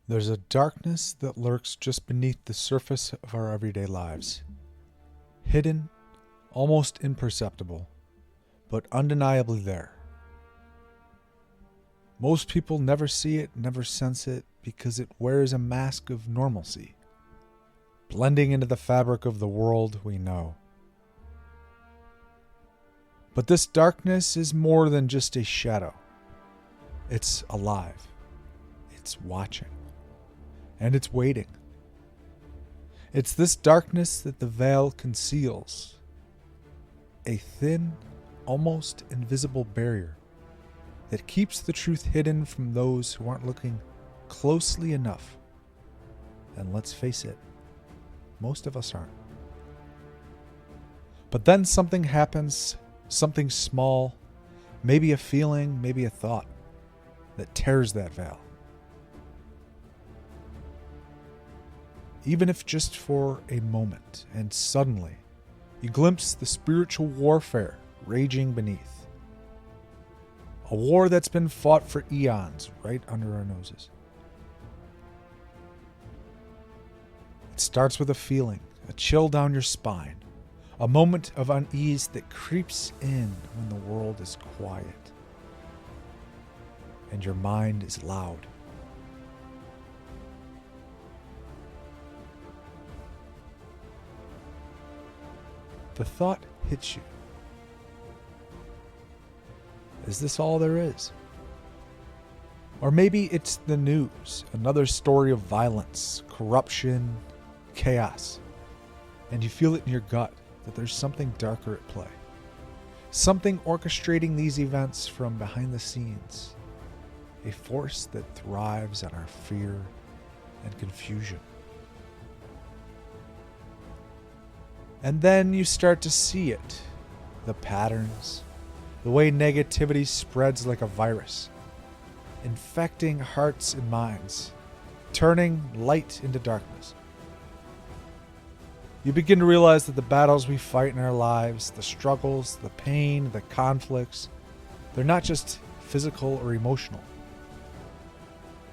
There's a darkness that lurks just beneath the surface of our everyday lives. Hidden, almost imperceptible, but undeniably there. Most people never see it, never sense it, because it wears a mask of normalcy, blending into the fabric of the world we know. But this darkness is more than just a shadow. It's alive. It's watching. And it's waiting. It's this darkness that the veil conceals. A thin, almost invisible barrier that keeps the truth hidden from those who aren't looking closely enough. And let's face it, most of us aren't. But then something happens, something small, maybe a feeling, maybe a thought, that tears that veil. Even if just for a moment, and suddenly you glimpse the spiritual warfare raging beneath. A war that's been fought for eons right under our noses. It starts with a feeling, a chill down your spine, a moment of unease that creeps in when the world is quiet and your mind is loud. The thought hits you. Is this all there is? Or maybe it's the news, another story of violence, corruption, chaos, and you feel it in your gut that there's something darker at play. Something orchestrating these events from behind the scenes. A force that thrives on our fear and confusion. And then you start to see it. The patterns. The way negativity spreads like a virus. Infecting hearts and minds. Turning light into darkness. You begin to realize that the battles we fight in our lives, the struggles, the pain, the conflicts, they're not just physical or emotional.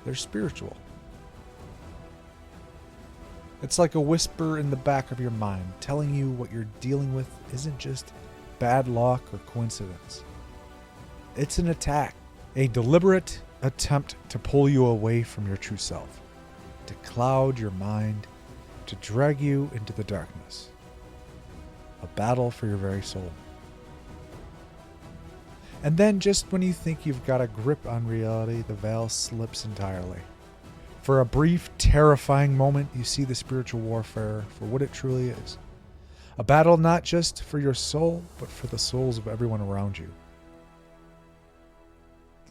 They're spiritual. It's like a whisper in the back of your mind telling you what you're dealing with isn't just bad luck or coincidence. It's an attack, a deliberate attempt to pull you away from your true self, to cloud your mind, to drag you into the darkness. A battle for your very soul. And then just when you think you've got a grip on reality, the veil slips entirely. For a brief, terrifying moment, you see the spiritual warfare for what it truly is. A battle not just for your soul, but for the souls of everyone around you.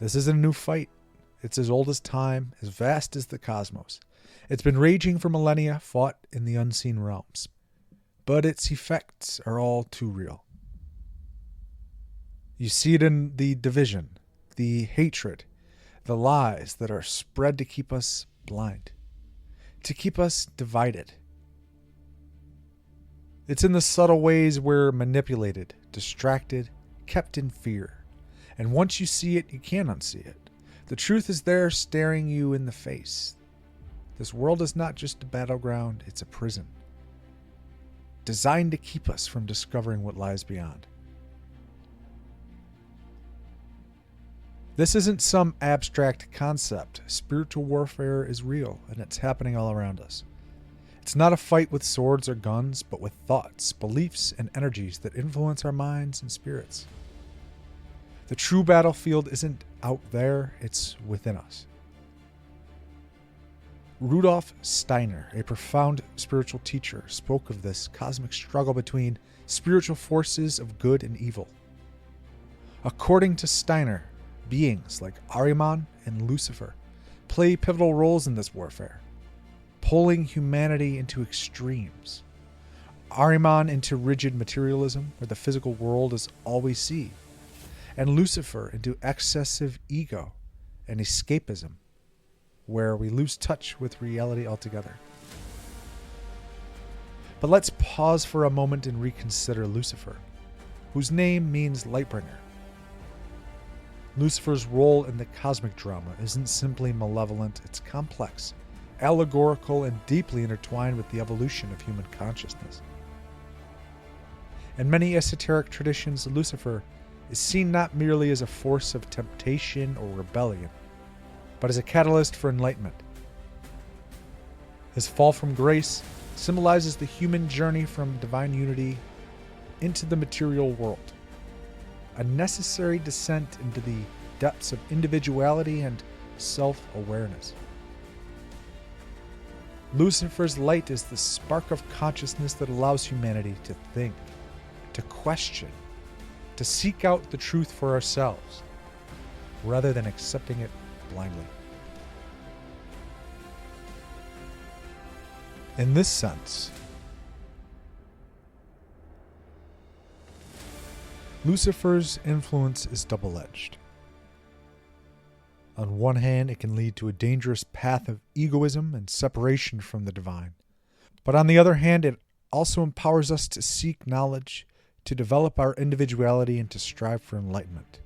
This isn't a new fight. It's as old as time, as vast as the cosmos. It's been raging for millennia, fought in the unseen realms. But its effects are all too real. You see it in the division, the hatred, the lies that are spread to keep us blind, to keep us divided. It's in the subtle ways we're manipulated, distracted, kept in fear. And once you see it, you can't unsee it. The truth is there staring you in the face. This world is not just a battleground, it's a prison. Designed to keep us from discovering what lies beyond. This isn't some abstract concept. Spiritual warfare is real, and it's happening all around us. It's not a fight with swords or guns, but with thoughts, beliefs, and energies that influence our minds and spirits. The true battlefield isn't out there, it's within us. Rudolf Steiner, a profound spiritual teacher, spoke of this cosmic struggle between spiritual forces of good and evil. According to Steiner, beings like Ahriman and Lucifer play pivotal roles in this warfare, pulling humanity into extremes. Ahriman into rigid materialism, where the physical world is all we see, and Lucifer into excessive ego and escapism, where we lose touch with reality altogether. But let's pause for a moment and reconsider Lucifer, whose name means lightbringer. Lucifer's role in the cosmic drama isn't simply malevolent, it's complex, allegorical and deeply intertwined with the evolution of human consciousness. In many esoteric traditions, Lucifer is seen not merely as a force of temptation or rebellion, but as a catalyst for enlightenment. His fall from grace symbolizes the human journey from divine unity into the material world, a necessary descent into the depths of individuality and self-awareness. Lucifer's light is the spark of consciousness that allows humanity to think, to question, to seek out the truth for ourselves, rather than accepting it blindly. In this sense, Lucifer's influence is double-edged. On one hand, it can lead to a dangerous path of egoism and separation from the divine. But on the other hand, it also empowers us to seek knowledge, to develop our individuality, and to strive for enlightenment.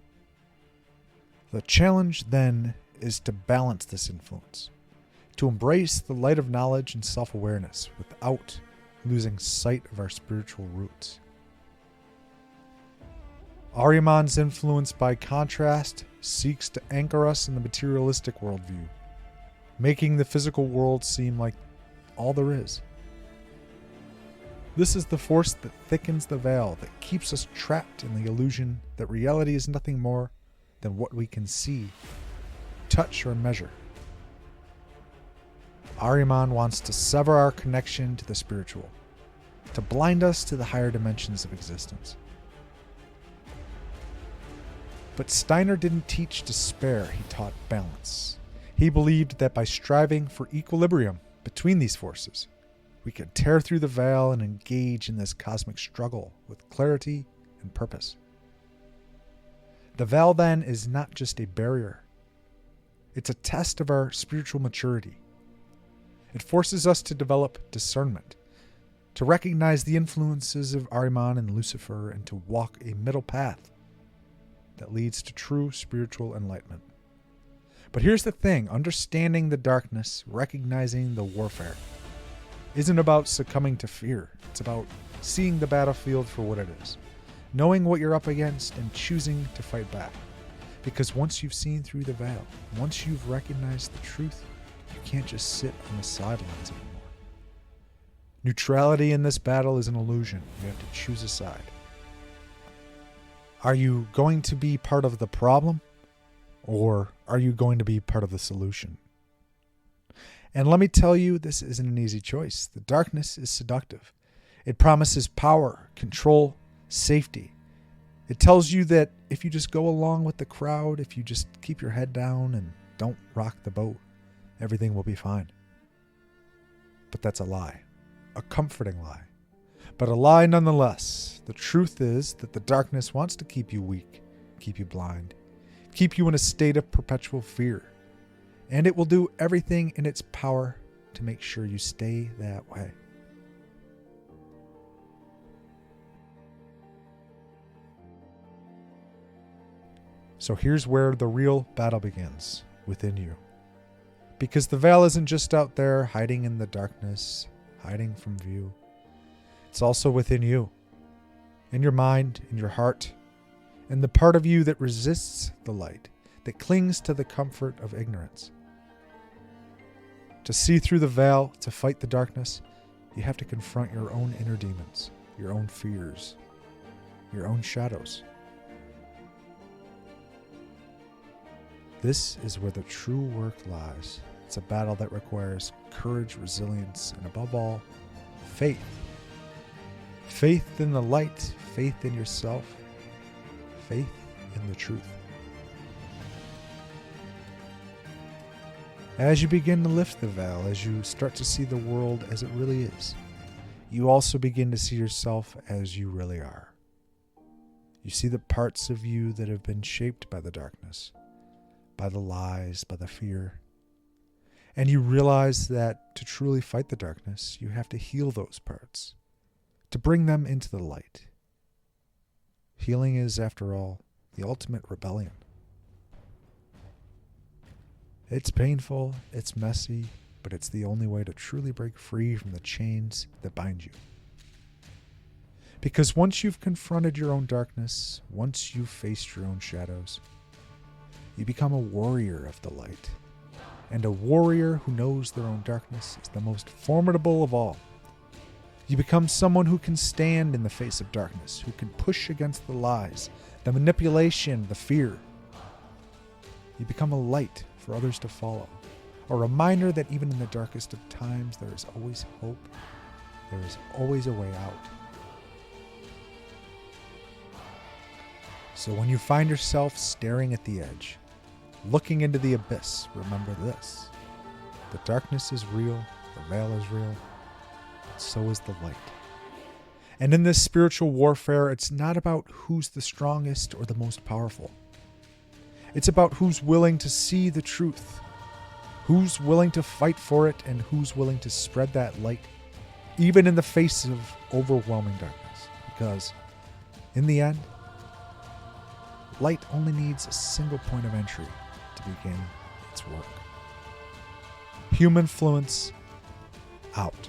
The challenge, then, is to balance this influence, to embrace the light of knowledge and self-awareness without losing sight of our spiritual roots. Ahriman's influence, by contrast, seeks to anchor us in the materialistic worldview, making the physical world seem like all there is. This is the force that thickens the veil, that keeps us trapped in the illusion that reality is nothing more than what we can see, touch, or measure. Ahriman wants to sever our connection to the spiritual, to blind us to the higher dimensions of existence. But Steiner didn't teach despair, he taught balance. He believed that by striving for equilibrium between these forces, we could tear through the veil and engage in this cosmic struggle with clarity and purpose. The veil, then, is not just a barrier. It's a test of our spiritual maturity. It forces us to develop discernment, to recognize the influences of Ahriman and Lucifer, and to walk a middle path that leads to true spiritual enlightenment. But here's the thing, understanding the darkness, recognizing the warfare, isn't about succumbing to fear. It's about seeing the battlefield for what it is, knowing what you're up against, and choosing to fight back. Because once you've seen through the veil, once you've recognized the truth, you can't just sit on the sidelines anymore. Neutrality in this battle is an illusion. You have to choose a side. Are you going to be part of the problem, or are you going to be part of the solution? And let me tell you, this isn't an easy choice. The darkness is seductive. It promises power, control, safety. It tells you that if you just go along with the crowd, if you just keep your head down and don't rock the boat, everything will be fine. But that's a lie, a comforting lie. But a lie nonetheless. The truth is that the darkness wants to keep you weak, keep you blind, keep you in a state of perpetual fear. And it will do everything in its power to make sure you stay that way. So here's where the real battle begins, within you. Because the veil isn't just out there hiding in the darkness, hiding from view. It's also within you, in your mind, in your heart, and the part of you that resists the light, that clings to the comfort of ignorance. To see through the veil, to fight the darkness, you have to confront your own inner demons, your own fears, your own shadows. This is where the true work lies. It's a battle that requires courage, resilience, and above all, faith. Faith in the light, faith in yourself, faith in the truth. As you begin to lift the veil, as you start to see the world as it really is, you also begin to see yourself as you really are. You see the parts of you that have been shaped by the darkness, by the lies, by the fear. And you realize that to truly fight the darkness, you have to heal those parts, to bring them into the light. Healing is, after all, the ultimate rebellion. It's painful, it's messy, but it's the only way to truly break free from the chains that bind you. Because once you've confronted your own darkness, once you've faced your own shadows, you become a warrior of the light. And a warrior who knows their own darkness is the most formidable of all. You become someone who can stand in the face of darkness, who can push against the lies, the manipulation, the fear. You become a light for others to follow, a reminder that even in the darkest of times, there is always hope, there is always a way out. So when you find yourself staring at the edge, looking into the abyss, remember this: the darkness is real, the veil is real, but so is the light. And in this spiritual warfare, it's not about who's the strongest or the most powerful. It's about who's willing to see the truth, who's willing to fight for it, and who's willing to spread that light, even in the face of overwhelming darkness. Because in the end, light only needs a single point of entry to begin its work. Humanfluence out.